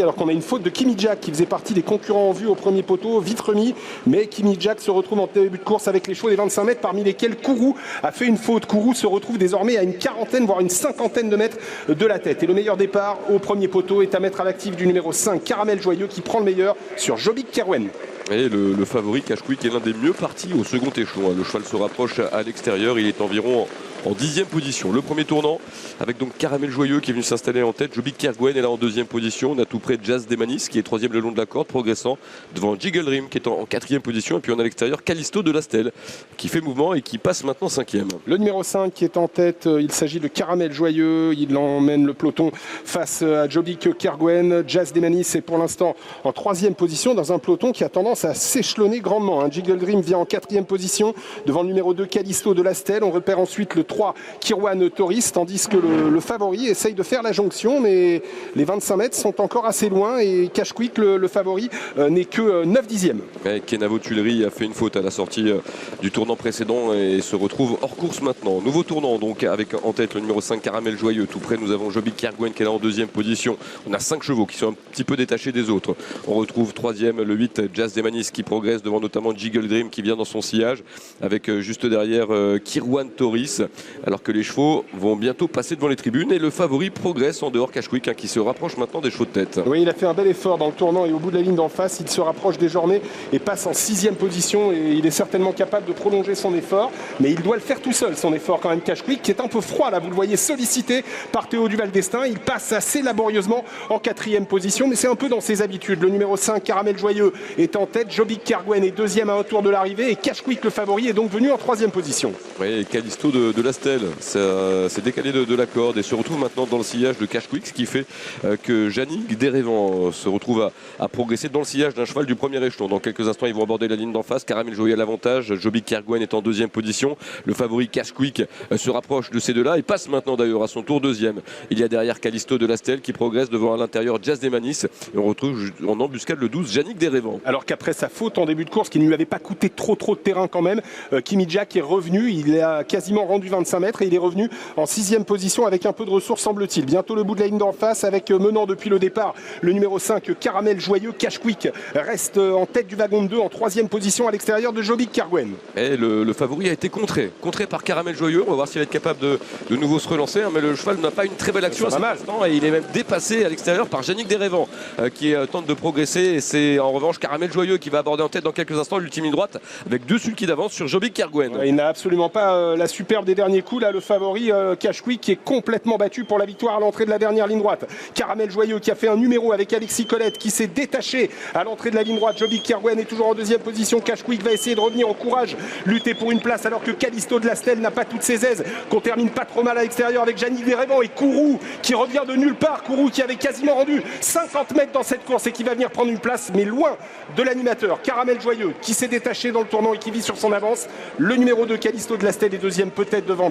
Alors qu'on a une faute de Kimi Jack qui faisait partie des concurrents en vue au premier poteau, vite remis, mais Kimi Jack se retrouve en début de course avec les chevaux des 25 mètres, parmi lesquels Kourou a fait une faute. Kourou se retrouve désormais à une quarantaine, voire une cinquantaine de mètres de la tête. Et le meilleur départ au premier poteau est à mettre à l'actif du numéro 5, Caramel Joyeux, qui prend le meilleur sur Jobbik Kerwen. Et le favori Cash Quick est l'un des mieux partis au second échelon. Le cheval se rapproche à l'extérieur, il est environ en 10e position. Le premier tournant avec donc Caramel Joyeux qui est venu s'installer en tête. Jobbik Kerwen est là en 2e position. On a tout près Jazz Demanis qui est 3e le long de la corde, progressant devant Jiggle Dream qui est en 4e position. Et puis on a à l'extérieur Callisto de Lastel qui fait mouvement et qui passe maintenant 5e. Le numéro 5 qui est en tête, il s'agit de Caramel Joyeux. Il emmène le peloton face à Jobbik Kerwen. Jazz Demanis est pour l'instant en 3e position dans un peloton qui a tendance à s'échelonner grandement. Jiggle Dream vient en 4e position devant le numéro 2 Callisto de Lastel. On repère ensuite le 3 Kirwan Toris, tandis que le favori essaye de faire la jonction, mais les 25 mètres sont encore assez loin et Cash Quick, le favori, n'est que 9 dixièmes. Kenavo Tuileries a fait une faute à la sortie du tournant précédent et se retrouve hors course maintenant. Nouveau tournant donc avec en tête le numéro 5 Caramel Joyeux. Tout près nous avons Jobbik Kerwen qui est là en 2e position. On a 5 chevaux qui sont un petit peu détachés des autres. On retrouve 3e le 8 Jazz Demanis qui progresse devant notamment Jiggle Dream qui vient dans son sillage avec juste derrière Kirwan Toris, alors que les chevaux vont bientôt passer devant les tribunes et le favori progresse en dehors Cash Quick qui se rapproche maintenant des chevaux de tête. Oui, il a fait un bel effort dans le tournant et au bout de la ligne d'en face, il se rapproche désormais et passe en 6e position et il est certainement capable de prolonger son effort, mais il doit le faire tout seul, son effort quand même. Cash Quick qui est un peu froid là, vous le voyez, sollicité par Théo Duval d'Estaing. Il passe assez laborieusement en 4e position, mais c'est un peu dans ses habitudes. Le numéro 5 Caramel Joyeux est en tête, Jobbik Kerwen est 2e à un tour de l'arrivée et Cash Quick, le favori, est donc venu en 3e position. Oui, Callisto de Lastel s'est décalé de la corde et se retrouve maintenant dans le sillage de Cash Quick, ce qui fait que Jannick Desrévents se retrouve à progresser dans le sillage d'un cheval du premier échelon. Dans quelques instants, ils vont aborder la ligne d'en face. Caramel Joyeux à l'avantage, Jobbik Kerwen est en 2e position. Le favori Cash Quick se rapproche de ces deux-là et passe maintenant d'ailleurs à son tour 2e. Il y a derrière Callisto de Lastel qui progresse devant à l'intérieur Jazz Demanis et on retrouve en embuscade le 12 Jannick Desrévents. Alors qu'après sa faute en début de course qui ne lui avait pas coûté trop de terrain quand même, Kimi Jack est revenu, il a quasiment rendu 25 mètres et il est revenu en 6e position avec un peu de ressources semble-t-il. Bientôt le bout de la ligne d'en face avec menant depuis le départ le numéro 5 Caramel Joyeux. Cash Quick reste en tête du wagon de 2 en 3e position à l'extérieur de Jobbik Kerwen. Et le favori a été contré par Caramel Joyeux. On va voir s'il va être capable de nouveau se relancer, mais le cheval n'a pas une très belle action à cet instant et il est même dépassé à l'extérieur par Jannick Desrévents qui tente de progresser et c'est en revanche Caramel Joyeux qui va aborder en tête dans quelques instants l'ultime ligne droite avec 2 sulky d'avance sur Jobbik Kerwen. Il n'a absolument pas la superbe des derniers coups là, le favori Cash Quick qui est complètement battu pour la victoire à l'entrée de la dernière ligne droite. Caramel Joyeux qui a fait un numéro avec Alexis Colette qui s'est détaché à l'entrée de la ligne droite. Jobbik Kerwen est toujours en 2e position. Cash Quick va essayer de revenir au courage, lutter pour une place alors que Callisto de Lastel n'a pas toutes ses aises, qu'on termine pas trop mal à l'extérieur avec Jannick Desrévents et Kourou qui revient de nulle part. Kourou qui avait quasiment rendu 50 mètres dans cette course et qui va venir prendre une place mais loin de l'animateur. Caramel Joyeux qui s'est détaché dans le tournant et qui vit sur son avance. Le numéro 2 Callisto de Lastel est 2e peut-être devant